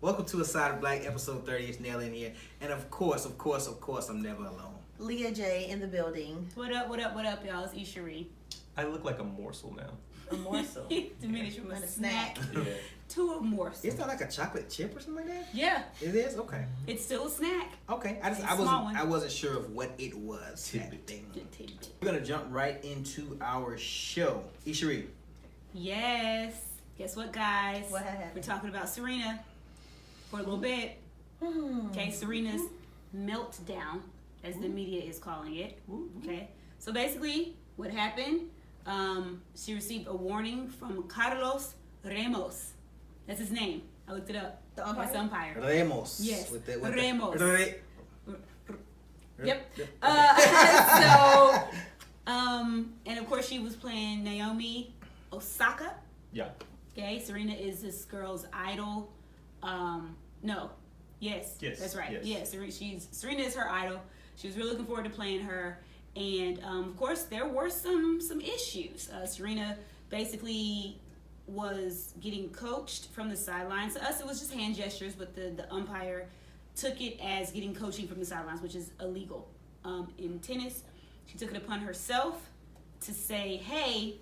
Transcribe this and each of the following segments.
Welcome to A Side of Black, episode 30. It's Nell in here. And of course, I'm never alone. Leah J in the building. What up, y'all? It's Isherie. I look like a morsel now. A morsel. Diminished from a And a snack Yeah. to a morsel. It's not like a chocolate chip or something like that? Yeah, It is? Okay. it's still a snack. Okay. A small one. I wasn't sure of what it was. Tidbit. That thing. Good tidbit. We're gonna jump right into our show. Isherie. Yes. Guess what, guys? What happened? We're talking about Serena for a little bit. Okay, Serena's meltdown, as the media is calling it. Okay, so basically, what happened? She received a warning from Carlos Ramos. That's his name. I looked it up. The umpire? That's the umpire. Ramos. Yes. With Ramos. The... Yep. And of course she was playing Naomi Osaka. Yeah. Okay, Serena is this girl's idol. Yes, that's right. Yes. Serena is her idol. She was really looking forward to playing her, and of course there were some issues. Serena basically was getting coached from the sidelines. To us, it was just hand gestures, but the umpire took it as getting coaching from the sidelines, which is illegal. In tennis, she took it upon herself to say, hey,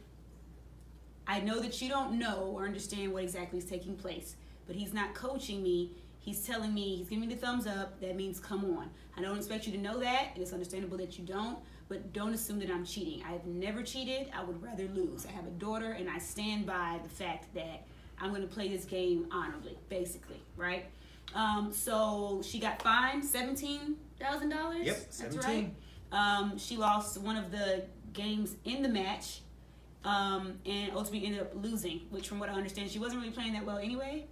I know that you don't know or understand what exactly is taking place, but he's not coaching me. He's telling me, he's giving me the thumbs up. That means come on. I don't expect you to know that, and it's understandable that you don't, but don't assume that I'm cheating. I have never cheated. I would rather lose. I have a daughter, and I stand by the fact that I'm going to play this game honorably, basically, right? So she got fined $17,000. Yep, 17. That's right. She lost one of the games in the match, and ultimately ended up losing, which from what I understand, she wasn't really playing that well anyway.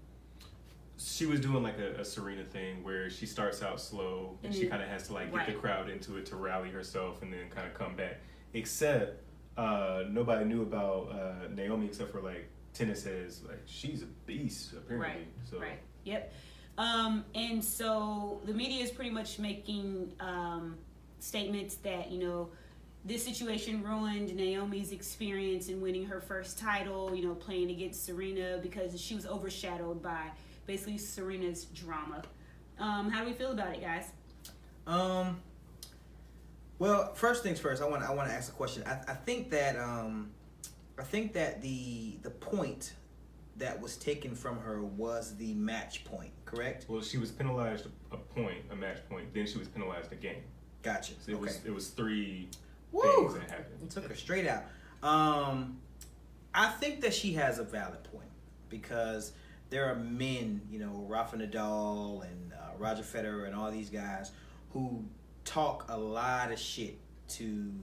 She was doing like a Serena thing where she starts out slow and she kind of has to like get the crowd into it to rally herself and then kind of come back. Except nobody knew about Naomi except for like tennis heads. Like she's a beast apparently. Right. So. Right. Yep. And so the media is pretty much making statements that, you know, this situation ruined Naomi's experience in winning her first title, you know, playing against Serena, because she was overshadowed by basically Serena's drama. How do we feel about it, guys? Well, first things first, I want to ask a question. I think that the point that was taken from her was the match point, correct? Well, she was penalized a match point. Then she was penalized a game. Gotcha. So it was three Woo! things that happened. It took her straight out. I think that she has a valid point because there are men, you know, Rafa Nadal and Roger Federer and all these guys who talk a lot of shit to,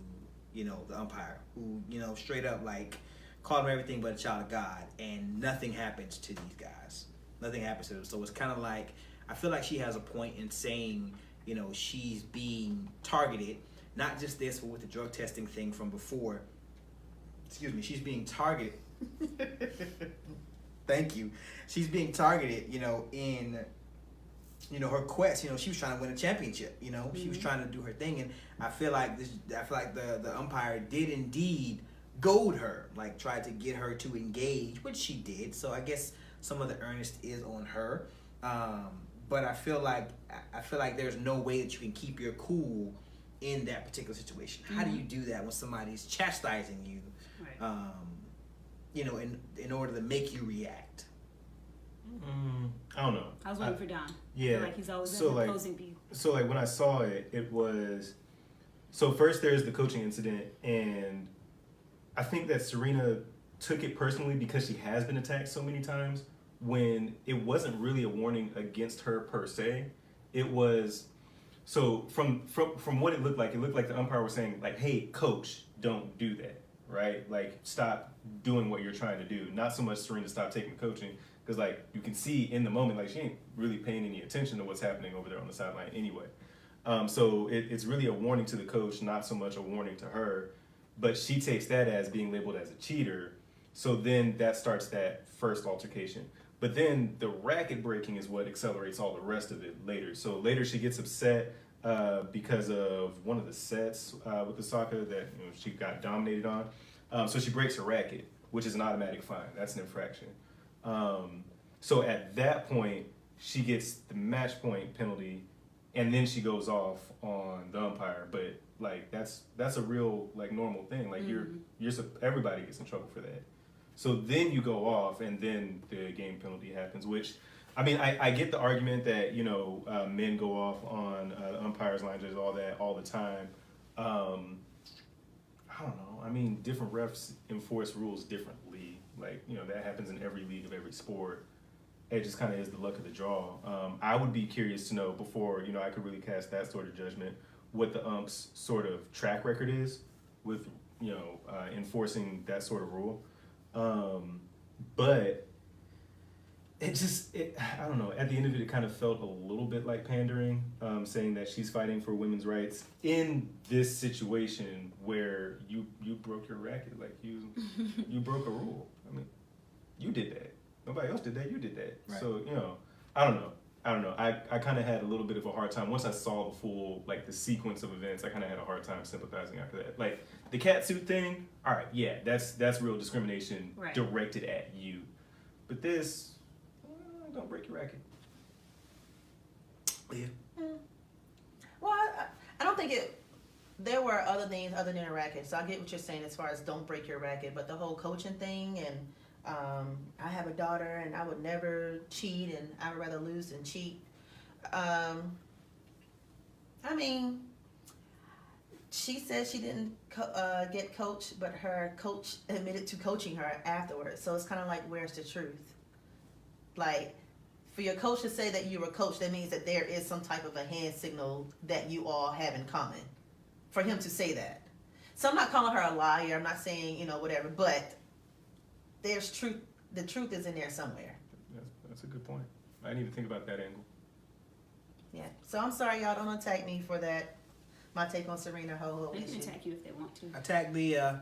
you know, the umpire, who, you know, straight up like call them everything but a child of God, and nothing happens to these guys. Nothing happens to them. So it's kind of like, I feel like she has a point in saying, you know, she's being targeted. Not just this, but with the drug testing thing from before. Excuse me, she's being targeted. Thank you. She's being targeted, you know, in, you know, her quest. You know, she was trying to win a championship. You know, she was trying to do her thing, and I feel like the umpire did indeed goad her, like tried to get her to engage, which she did. So I guess some of the earnest is on her. But I feel like there's no way that you can keep your cool in that particular situation. How do you do that when somebody's chastising you? Right. You know, in order to make you react. I don't know. I was waiting for Don. Yeah. I feel like he's always opposing people. So like when I saw it, it was, so first there's the coaching incident, and I think that Serena took it personally because she has been attacked so many times, when it wasn't really a warning against her per se. It was, so from what it looked like the umpire was saying like, hey coach, don't do that, right? Like stop doing what you're trying to do. Not so much Serena stop taking coaching, because like you can see in the moment like she ain't really paying any attention to what's happening over there on the sideline anyway. So it's really a warning to the coach, not so much a warning to her, but she takes that as being labeled as a cheater. So then that starts that first altercation. But then the racket breaking is what accelerates all the rest of it later. So later she gets upset because of one of the sets with Osaka that she got dominated on. So she breaks her racket, which is an automatic fine. That's an infraction. So at that point, she gets the match point penalty, and then she goes off on the umpire. But like that's a real like normal thing. Like everybody gets in trouble for that. So then you go off, and then the game penalty happens. Which, I mean, I get the argument that men go off on umpires, line judges, all that all the time. I don't know. I mean, different refs enforce rules differently. Like, that happens in every league of every sport. It just kind of is the luck of the draw. I would be curious to know before, I could really cast that sort of judgment, what the ump's sort of track record is with, enforcing that sort of rule. But I don't know. At the end of it, it kind of felt a little bit like pandering, saying that she's fighting for women's rights in this situation where you broke your racket, like you broke a rule. I mean, you did that. Nobody else did that. You did that. Right. So I don't know. I kind of had a little bit of a hard time once I saw the full the sequence of events. I kind of had a hard time sympathizing after that. Like the catsuit thing. All right, yeah, that's real discrimination directed at you. But this. Don't break your racket. Yeah. Well, I don't think there were other things other than a racket. So I get what you're saying as far as don't break your racket. But the whole coaching thing, and I have a daughter, and I would never cheat, and I would rather lose than cheat. I mean, she said she didn't get coached, but her coach admitted to coaching her afterwards. So it's kind of like, where's the truth? Like, for your coach to say that you were coached, that means that there is some type of a hand signal that you all have in common. For him to say that. So I'm not calling her a liar. I'm not saying, whatever. But there's truth. The truth is in there somewhere. That's a good point. I need to think about that angle. Yeah. So I'm sorry, y'all. Don't attack me for that. My take on Serena whole They can issue. attack you if they want to. Attack the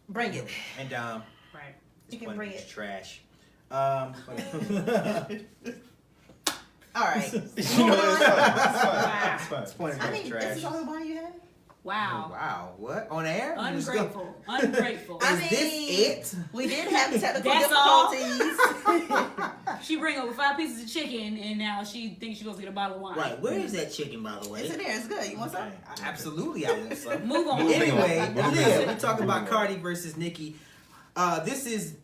Bring it. and Right. You can bring it. Trash. All right. It's fine. It's pointing I mean, trash. this is all the money you have? Wow. Oh, wow. What? On air? Ungrateful. Ungrateful. I Is mean, this it? We did have technical That's all? difficulties. She bring over 5 pieces of chicken, and now she thinks she's supposed to get a bottle of wine. Right. Where is that chicken, by the way? It's in there. It's good. You want some? Okay. Absolutely, I want some. Move on. Anyway, Moving yeah, on. we're talking about Cardi versus Nicki. This is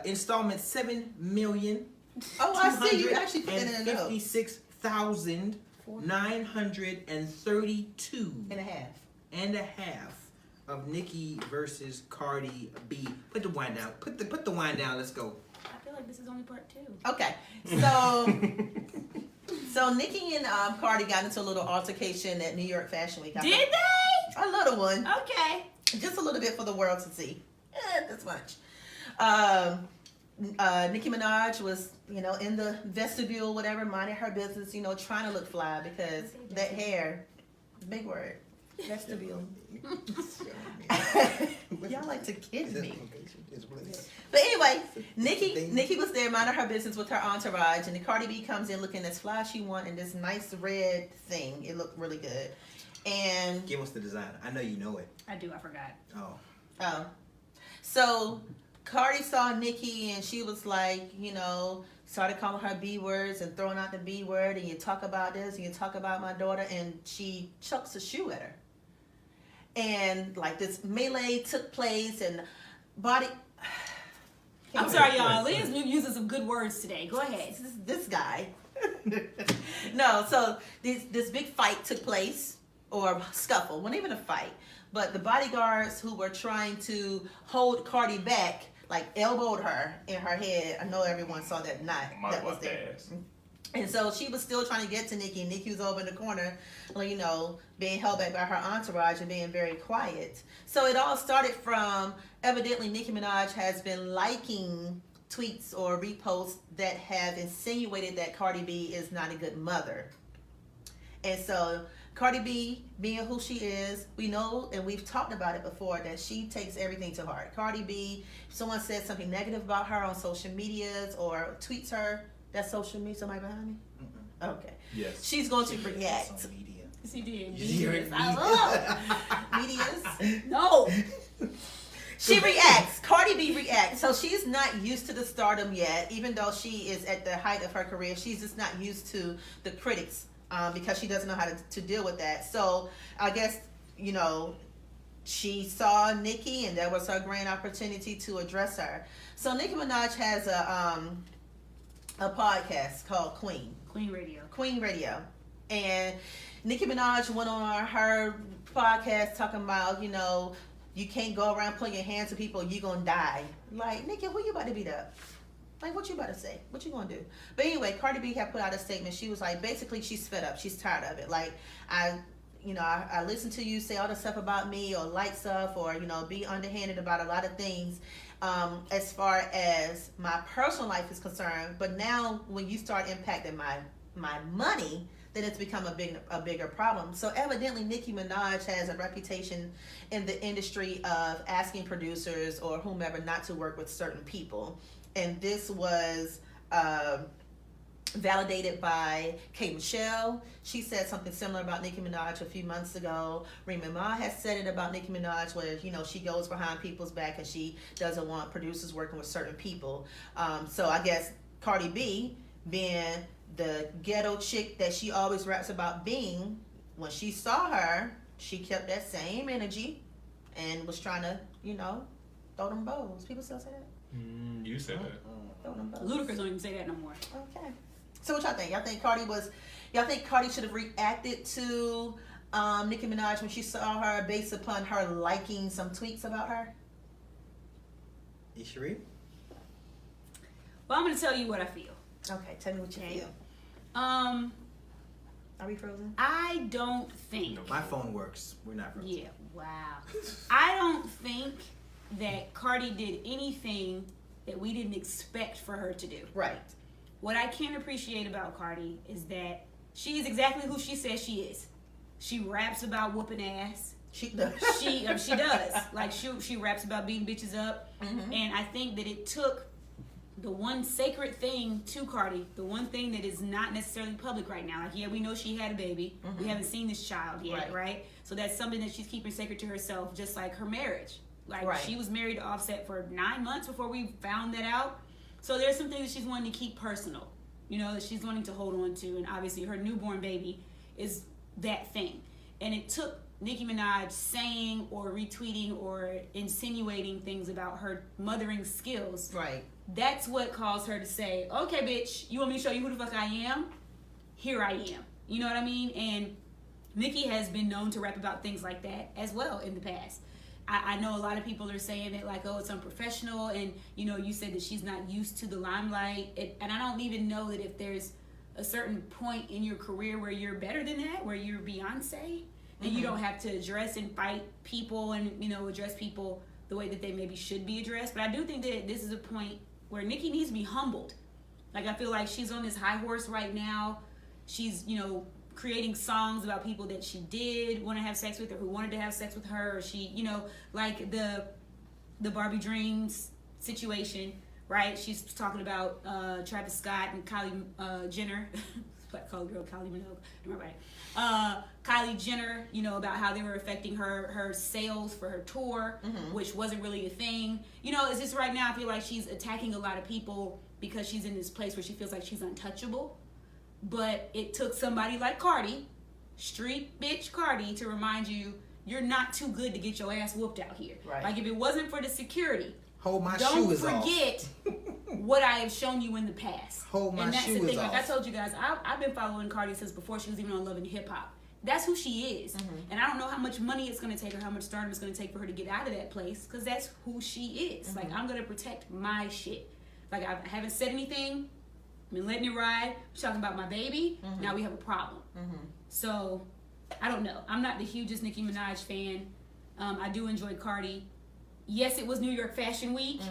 installment 7 million. Oh, I see. You actually put that in the note. 56,932 And a half. of Nicki versus Cardi B. Put the wine down. Put the wine down. Let's go. I feel like this is only part 2. Okay. So Nicki and Cardi got into a little altercation at New York Fashion Week. Did they? A little one. Okay. Just a little bit for the world to see. This much. Nicki Minaj was, in the vestibule, whatever, minding her business, trying to look fly because that hair, big word, vestibule. Y'all like to kid me. But anyway, Nicki was there minding her business with her entourage, and the Cardi B comes in looking as fly as she want in this nice red thing. It looked really good. And Give us the design. I know you know it. I do. I forgot. Oh. So Cardi saw Nicki and she was like, started calling her B words and throwing out the B word, and you talk about this and you talk about my daughter, and she chucks a shoe at her. And this melee took place and body. I'm sorry, y'all. Leah's using some good words today. Go ahead. This guy. No, so this big fight took place, or scuffle, wasn't even a fight. But the bodyguards who were trying to hold Cardi back, elbowed her in her head. I know everyone saw that knot that was there. And so she was still trying to get to Nicki. Nicki was over in the corner, being held back by her entourage and being very quiet. So it all started from, evidently, Nicki Minaj has been liking tweets or reposts that have insinuated that Cardi B is not a good mother. And so Cardi B, being who she is, we know, and we've talked about it before, that she takes everything to heart. Cardi B, if someone says something negative about her on social medias or tweets her, that's social media. Somebody behind me? Mm-mm. Okay. Yes. She's going to react. On media. Yes, he did. You hear it? I love Medias. No. She reacts. Cardi B reacts. So she's not used to the stardom yet, even though she is at the height of her career. She's just not used to the critics because she doesn't know how to deal with that. So I guess, you know, she saw Nicki, and that was her grand opportunity to address her. So Nicki Minaj has a podcast called Queen Radio, and Nicki Minaj went on her podcast talking about, you know, you can't go around putting your hands on people, you gonna die. Like, Nicki, who you about to beat up? Like, what you about to say? What you gonna do? But anyway, Cardi B had put out a statement. She was like, basically, she's fed up. She's tired of it. Like, I listen to you say all the stuff about me, or like stuff, or, you know, be underhanded about a lot of things as far as my personal life is concerned. But now when you start impacting my money, then it's become a bigger problem. So evidently Nicki Minaj has a reputation in the industry of asking producers or whomever not to work with certain people. And this was validated by K. Michelle. She said something similar about Nicki Minaj a few months ago. Remy Ma has said it about Nicki Minaj, where, you know, she goes behind people's back and she doesn't want producers working with certain people. So I guess Cardi B, being the ghetto chick that she always raps about being, when she saw her, she kept that same energy and was trying to, you know, throw them bows. People still say that? You said that. Throw them bows. Ludacris don't even say that no more. Okay. So what y'all think? Y'all think Cardi should have reacted to Nicki Minaj when she saw her based upon her liking some tweets about her? Ishery? Well, I'm going to tell you what I feel. Okay, tell me what you feel. Are we frozen? I don't think. No. My phone works. We're not frozen. Yeah, wow. I don't think that Cardi did anything that we didn't expect for her to do. Right. What I can appreciate about Cardi is that she is exactly who she says she is. She raps about whooping ass. She does. She does. Like, she raps about beating bitches up. Mm-hmm. And I think that it took the one sacred thing to Cardi, the one thing that is not necessarily public right now. Like, yeah, we know she had a baby. Mm-hmm. We haven't seen this child yet, Right. right? So that's something that she's keeping sacred to herself, just like her marriage. Like, Right. she was married to Offset for 9 months before we found that out. So there's some things that she's wanting to keep personal, you know, that she's wanting to hold on to. And obviously her newborn baby is that thing. And it took Nicki Minaj saying or retweeting or insinuating things about her mothering skills. Right. That's what caused her to say, okay, bitch, you want me to show you who the fuck I am? Here I am. You know what I mean? And Nicki has been known to rap about things like that as well in the past. I know a lot of people are saying that, like, oh, it's unprofessional, and, you know, you said that she's not used to the limelight, and I don't even know that if there's a certain point in your career where you're better than that, where you're Beyonce, and you don't have to address and fight people and, you know, address people the way that they maybe should be addressed. But I do think that this is a point where Nicki needs to be humbled. Like, I feel like she's on this high horse right now. She's, you know, creating songs about people that she did want to have sex with or who wanted to have sex with her, or she, you know, like the Barbie Dreams situation, right? She's talking about Travis Scott and Kylie Jenner. I call the girl Kylie Minogue. Don't worry about it. Kylie Jenner, you know, about how they were affecting her sales for her tour, which wasn't really a thing. You know, it's just right now I feel like she's attacking a lot of people because she's in this place where she feels like she's untouchable. But it took somebody like Cardi, street bitch Cardi, to remind you you're not too good to get your ass whooped out here. Right. Like, if it wasn't for the security, Hold my don't shoe is off. forget what I have shown you in the past. Hold my and that's shoe the is thing. Like I off. told you guys, I've been following Cardi since before she was even on Love and Hip Hop. That's who she is. And I don't know how much money it's going to take or how much stardom it's going to take for her to get out of that place, because that's who she is. Like, I'm going to protect my shit. Like, I haven't said anything. I've been letting it ride. We're talking about my baby. Now we have a problem. So, I don't know. I'm not the hugest Nicki Minaj fan. I do enjoy Cardi. Yes, it was New York Fashion Week,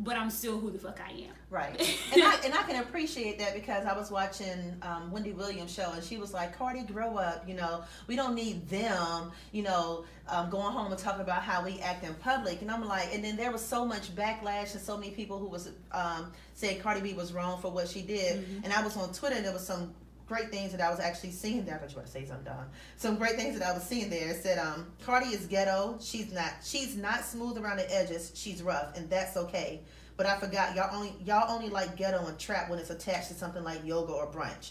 but I'm still who the fuck I am. Right. And I can appreciate that, because I was watching Wendy Williams' show, and she was like, Cardi, grow up, you know, we don't need them, you know, going home and talking about how we act in public. And I'm like, and then there was so much backlash and so many people who was saying Cardi B was wrong for what she did. And I was on Twitter, and there was some great things that I was actually seeing there. I thought you were about to say something, Don. Some great things that I was seeing there. It said, Cardi is ghetto. She's not smooth around the edges. She's rough, and that's okay. But I forgot y'all only like ghetto and trap when it's attached to something like yoga or brunch.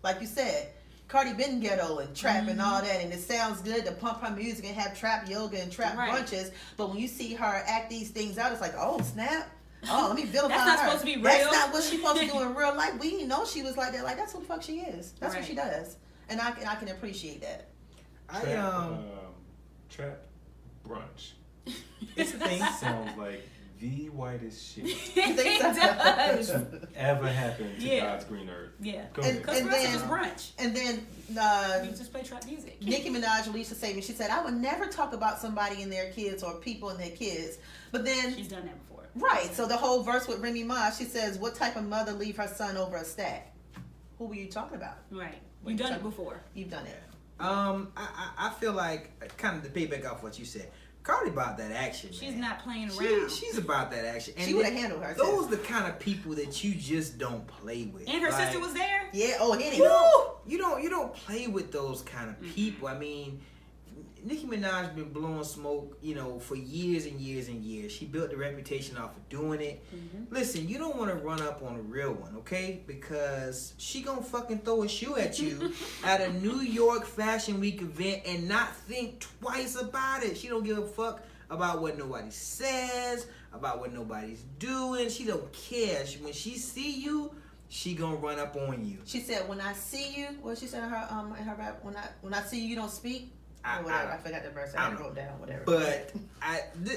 Like you said, Cardi been ghetto and trap and all that, and it sounds good to pump her music and have trap yoga and trap brunches. But when you see her act these things out, it's like, oh snap. Oh, let me vilify her. That's not supposed to be real. That's not what she's supposed to do in real life. We didn't know she was like that. Like, that's who the fuck she is. That's what she does. And I can appreciate that. Trap brunch. It's a thing. Sounds like the whitest shit It does. to ever happen to God's green earth. Yeah. Go ahead. Because for us, it's just brunch. And then You just play trap music. Nicki Minaj released a statement. She said, I would never talk about somebody and their kids or people and their kids. But then She's done that before. right, so the whole verse with Remy Ma, she says, what type of mother leave her son over a stack? Who were you talking about? Right. You've done it before. You've done it. I feel like, kind of to piggyback off what you said, Cardi about that action, man. She's not playing around. She's about that action. And She would have handled herself. those are the kind of people that you just don't play with. And her Like, sister was there. Yeah, oh, hit it. you don't play with those kind of people. I mean, Nicki Minaj been blowing smoke, for years and years and years. She built the reputation off of doing it. Listen, you don't want to run up on a real one, okay? Because she gonna fucking throw a shoe at you at a New York Fashion Week event and not think twice about it. She don't give a fuck about what nobody says, about what nobody's doing. She don't care. When she see you, she gonna run up on you. She said, when I see you, what she said in her rap, when I see you, you don't speak. Or whatever. I forgot the verse. I wrote down whatever. But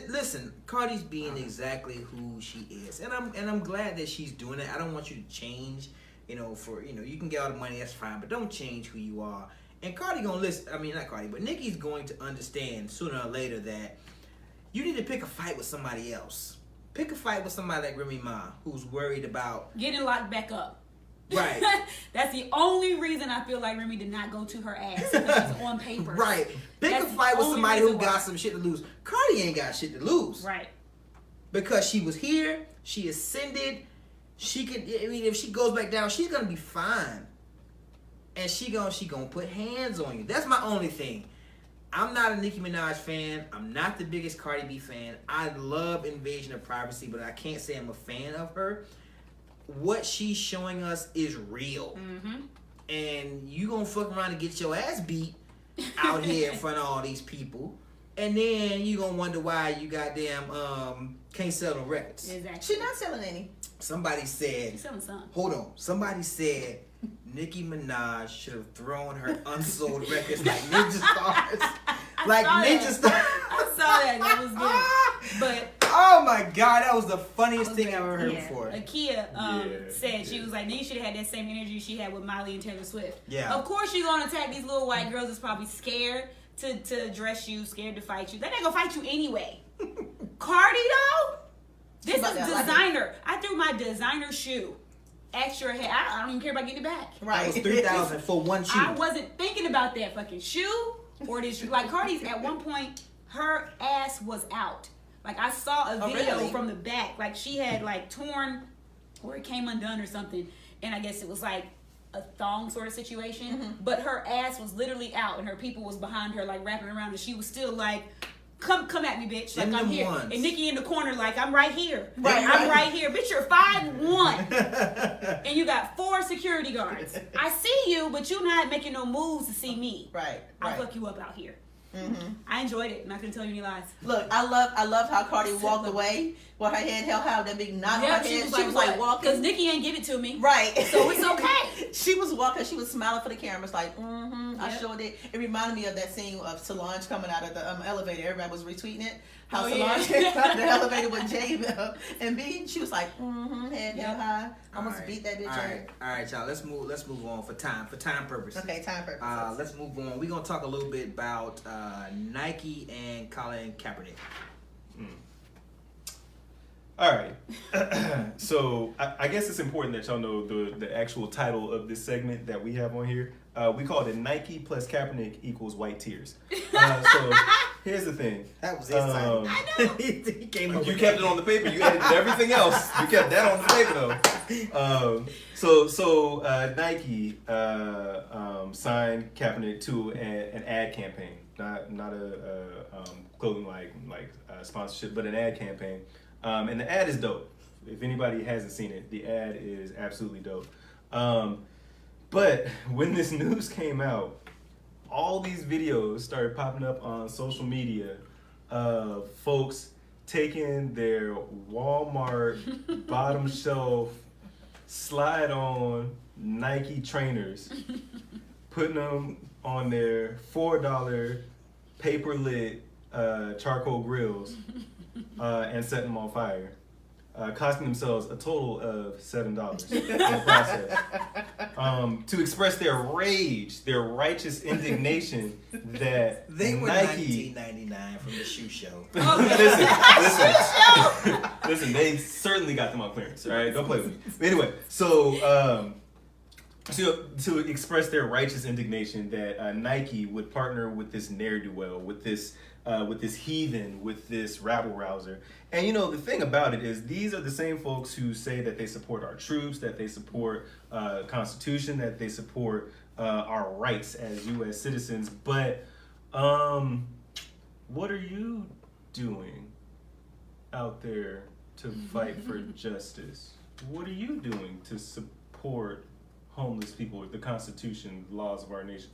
listen, Cardi's being exactly who she is, and I'm glad that she's doing it. I don't want you to change, you can get all the money, that's fine, but don't change who you are. And Cardi gonna listen. I mean, not Cardi, but Nicki's going to understand sooner or later that you need to pick a fight with somebody else. Pick a fight with somebody like Remy Ma, who's worried about Getting locked back up. Right. That's the only reason I feel like Remy did not go to her ass, because she's on paper. Right. Pick That's a fight the with only somebody who reason got why. some shit to lose. Cardi ain't got shit to lose. Right. Because she was here, she ascended, she could, if she goes back down, she's gonna be fine. And she gonna put hands on you. That's my only thing. I'm not a Nicki Minaj fan. I'm not the biggest Cardi B fan. I love Invasion of Privacy, but I can't say I'm a fan of her. What she's showing us is real. And you gonna fuck around and get your ass beat out here in front of all these people. And then you gonna wonder why you goddamn can't sell no records. Exactly. She's not selling any. Somebody said, She's selling some. hold on. Somebody said Nicki Minaj should have thrown her unsold records like Ninja Stars. Like saw Ninja that. Stars. I saw that. That was good. But oh my god, that was the funniest thing I've ever heard before. Akia said she was like, Nicki should have had that same energy she had with Miley and Taylor Swift. Yeah. Of course you're gonna attack these little white girls that's probably scared to address you, scared to fight you. They're not gonna fight you anyway. Cardi though? This is designer. I threw my designer shoe at your head. I don't even care about getting it back. That was $3,000 for one shoe. I wasn't thinking about that fucking shoe or this shoe. Like Cardi's at one point, her ass was out. Like I saw a video from the back. Like she had like torn, or it came undone or something. And I guess it was like a thong sort of situation. But her ass was literally out, and her people was behind her like wrapping around, and she was still like, Come at me, bitch. Like, I'm here. Ones. And Nicki in the corner, like, I'm right here. Right, I'm right. right here. Bitch, you're 5'1". And you got 4 security guards. I see you, but you're not making no moves to see me. Right. I'll fuck you up out here. I enjoyed it. I'm not going to tell you any lies. Look, I love how Cardi walked away with her head held high, that big knot on her head. She was like walking. Because Nicki ain't give it to me. Right. So it's okay. She was walking, she was smiling for the cameras like, I Yep. sure did. It reminded me of that scene of Solange coming out of the elevator. Everybody was retweeting it. How Oh, Solange yeah. came out of the elevator with Jay and B. She was like, head held high. Almost Alright. beat that bitch All right, y'all. Let's move on for time purposes. Okay, time purposes. Let's move on. We're gonna talk a little bit about Nike and Colin Kaepernick. All right. So I guess it's important that y'all know the actual title of this segment that we have on here. We call it Nike plus Kaepernick equals white tears. So here's the thing. That was exciting. I know. He came up You with kept it on the paper. You edited everything else. You kept that on the paper though. So Nike signed Kaepernick to an ad campaign, not a clothing like sponsorship, but an ad campaign. And the ad is dope. If anybody hasn't seen it, the ad is absolutely dope. But when this news came out, all these videos started popping up on social media of folks taking their Walmart bottom shelf slide-on Nike trainers, putting them on their $4 paper-lit charcoal grills, and setting them on fire. Costing themselves a total of $7 in the process. To express their rage, their righteous indignation that They were Nike. $19.99 from the shoe show. Listen, they certainly got them on clearance, all right? Don't play with me. But anyway, so to express their righteous indignation that Nike would partner with this ne'er-do-well, with this heathen, with this rabble-rouser. And you know, the thing about it is these are the same folks who say that they support our troops, that they support Constitution, that they support our rights as U.S. citizens. But what are you doing out there to fight for justice? What are you doing to support homeless people, the Constitution, laws of our nation?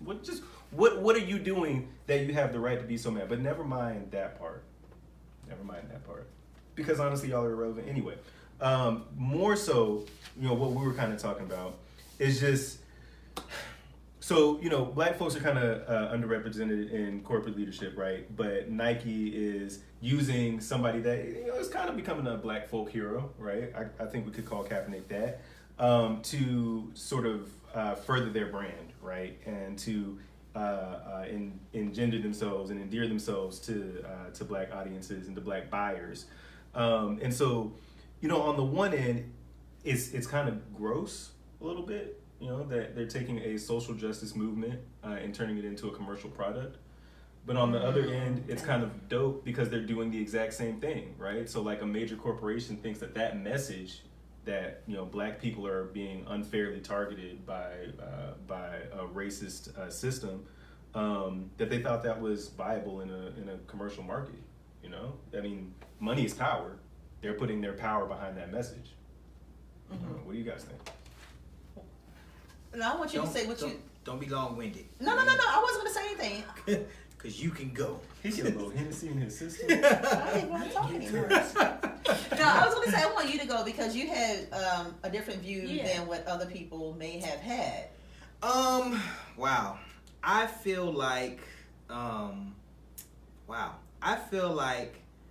What are you doing that you have the right to be so mad? But never mind that part. Because honestly, y'all are irrelevant anyway. More so, you know, what we were kind of talking about is just, so, you know, black folks are kind of underrepresented in corporate leadership, right? But Nike is using somebody that, you know, is kind of becoming a black folk hero, right? I think we could call Kaepernick that, to sort of further their brand, right? And to engender themselves and endear themselves to black audiences and to black buyers. And so, you know, on the one end, it's kind of gross a little bit, you know, that they're taking a social justice movement and turning it into a commercial product. But on the other end, it's kind of dope because they're doing the exact same thing, right? So like a major corporation thinks that message that, you know, black people are being unfairly targeted by a racist system, that they thought that was viable in a commercial market. You know, I mean, money is power. They're putting their power behind that message. What do you guys think? And I want you to say what you. Don't be long-winded. No. I wasn't going to say anything. Because you can go. He's got a little Hennessy in his system. I didn't want to talk anymore. No, I was going to say I want you to go because you had a different view than what other people may have had. Wow. I feel like,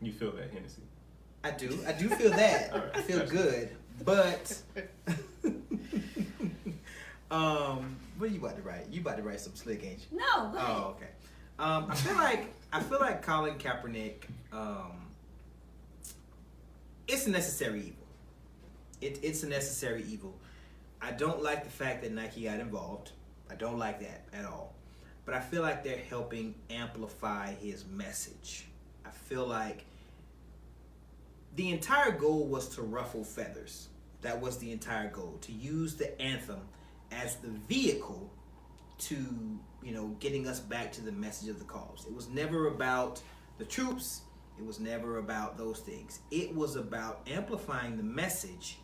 You feel that Hennessy. I do feel that. All right, I feel gotcha. good. But, what are you about to write? You about to write some slick, ain't you? No, go ahead. Oh, okay. I feel like Colin Kaepernick, it's a necessary evil. It's a necessary evil. I don't like the fact that Nike got involved. I don't like that at all. But I feel like they're helping amplify his message. I feel like the entire goal was to ruffle feathers. That was the entire goal, to use the anthem as the vehicle to, you know, getting us back to the message of the cause. It was never about the troops. It was never about those things. It was about amplifying the message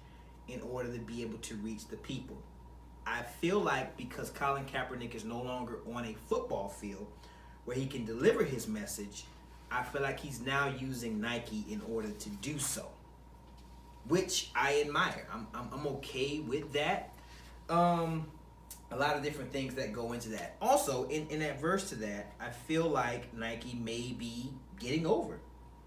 in order to be able to reach the people. I feel like because Colin Kaepernick is no longer on a football field where he can deliver his message, I feel like he's now using Nike in order to do so, which I admire. I'm okay with that. A lot of different things that go into that. Also, in adverse to that, I feel like Nike may be getting over.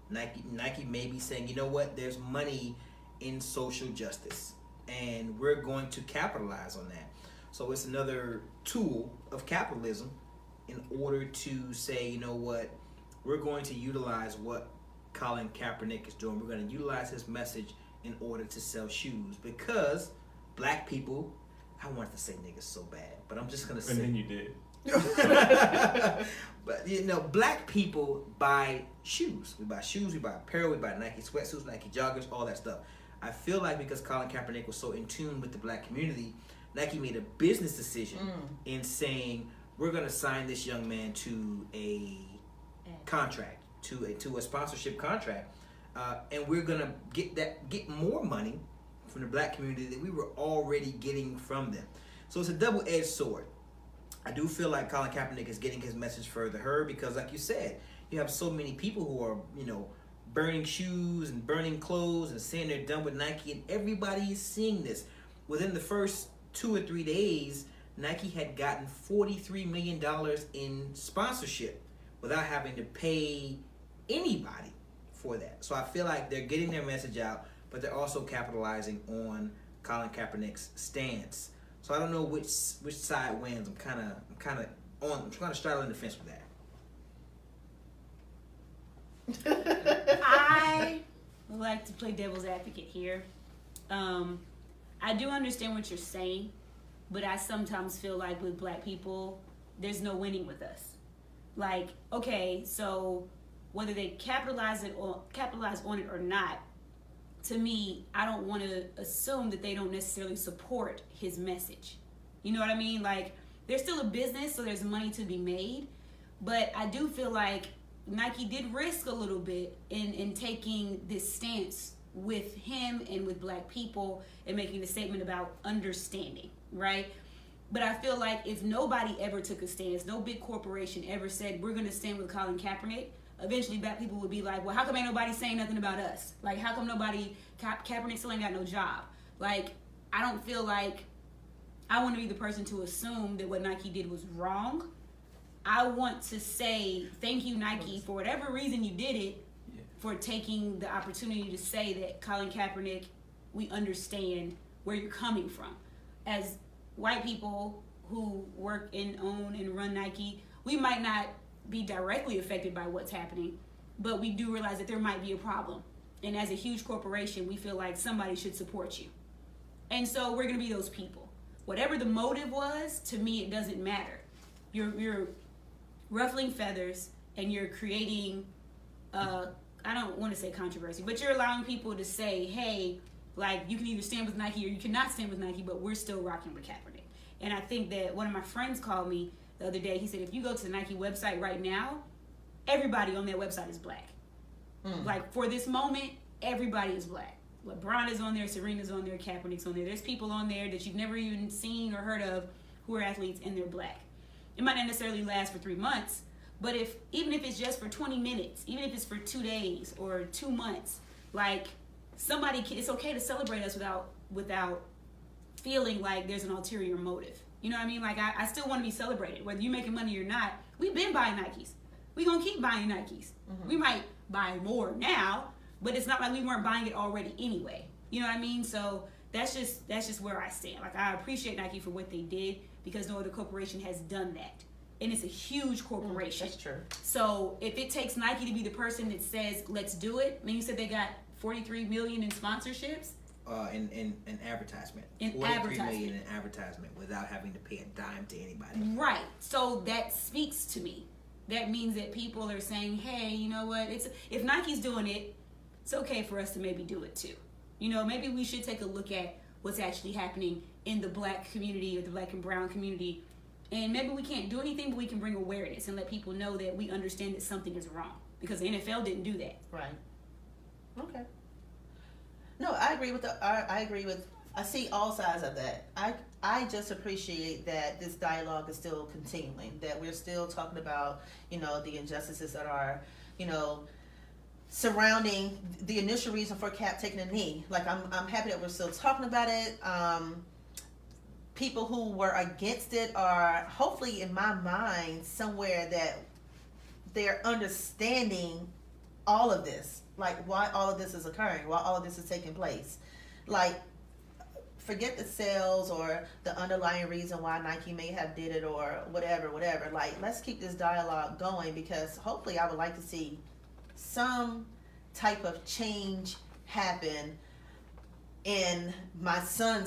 Nike may be saying, you know what, there's money in social justice, and we're going to capitalize on that. So it's another tool of capitalism in order to say, you know what, we're going to utilize what Colin Kaepernick is doing. We're going to utilize his message in order to sell shoes because black people, I wanted to say niggas so bad, but I'm just going to say. And then you did. But you know, black people buy shoes. We buy shoes, we buy apparel, we buy Nike sweatsuits, Nike joggers, all that stuff. I feel like because Colin Kaepernick was so in tune with the black community, Nike made a business decision in saying we're going to sign this young man to a contract, to a sponsorship contract, and we're going to get more money from the black community that we were already getting from them. So it's a double-edged sword. I do feel like Colin Kaepernick is getting his message further heard because, like you said, you have so many people who are, you know, burning shoes and burning clothes and saying they're done with Nike, and everybody is seeing this. Within the first 2 or 3 days, Nike had gotten $43 million in sponsorship without having to pay anybody for that. So I feel like they're getting their message out, but they're also capitalizing on Colin Kaepernick's stance. So I don't know which side wins. I'm kind of trying to straddle the fence with that. I would like to play devil's advocate here. I do understand what you're saying, but I sometimes feel like with black people, there's no winning with us. Like, okay, so whether they capitalize on it or not, to me, I don't want to assume that they don't necessarily support his message. You know what I mean? Like, there's still a business, so there's money to be made, but I do feel like Nike did risk a little bit in taking this stance with him and with black people and making the statement about understanding, right? But I feel like if nobody ever took a stance, no big corporation ever said, we're going to stand with Colin Kaepernick, eventually black people would be like, well, how come ain't nobody saying nothing about us? Like, how come Kaepernick still ain't got no job? Like, I don't feel like I want to be the person to assume that what Nike did was wrong. I want to say thank you, Nike, for whatever reason you did it, for taking the opportunity to say that Colin Kaepernick, we understand where you're coming from. As white people who work and own and run Nike, we might not be directly affected by what's happening, but we do realize that there might be a problem. And as a huge corporation, we feel like somebody should support you. And so we're going to be those people. Whatever the motive was, to me, it doesn't matter. You're ruffling feathers and you're creating, I don't want to say controversy, but you're allowing people to say, hey, like, you can either stand with Nike or you cannot stand with Nike, but we're still rocking with Kaepernick. And I think that one of my friends called me the other day. He said, if you go to the Nike website right now, everybody on that website is black. Like, for this moment, everybody is black. LeBron is on there, Serena's on there, Kaepernick's on there. There's people on there that you've never even seen or heard of who are athletes, and they're black. It might not necessarily last for 3 months, but even if it's just for 20 minutes, even if it's for 2 days or 2 months, like, it's okay to celebrate us without feeling like there's an ulterior motive. You know what I mean? Like, I still want to be celebrated. Whether you're making money or not, we've been buying Nikes. We're going to keep buying Nikes. We might buy more now, but it's not like we weren't buying it already anyway. You know what I mean? So that's just where I stand. Like, I appreciate Nike for what they did because no other corporation has done that. And it's a huge corporation. That's true. So if it takes Nike to be the person that says, let's do it, I mean, you said they got $43 million in sponsorships. In advertisement. $43 million in advertisement without having to pay a dime to anybody. Right. So that speaks to me. That means that people are saying, hey, you know what? If Nike's doing it, it's okay for us to maybe do it too. You know, maybe we should take a look at what's actually happening in the black community or the black and brown community. And maybe we can't do anything, but we can bring awareness and let people know that we understand that something is wrong. Because the NFL didn't do that. Right. Okay. No, I agree with I see all sides of that. I just appreciate that this dialogue is still continuing, that we're still talking about, you know, the injustices that are, you know, surrounding the initial reason for Cap taking a knee. Like, I'm happy that we're still talking about it. People who were against it are hopefully, in my mind, somewhere that they're understanding all of this, like why all of this is occurring, why all of this is taking place. Like, forget the sales or the underlying reason why Nike may have did it or whatever. Like, let's keep this dialogue going because hopefully I would like to see some type of change happen in my son's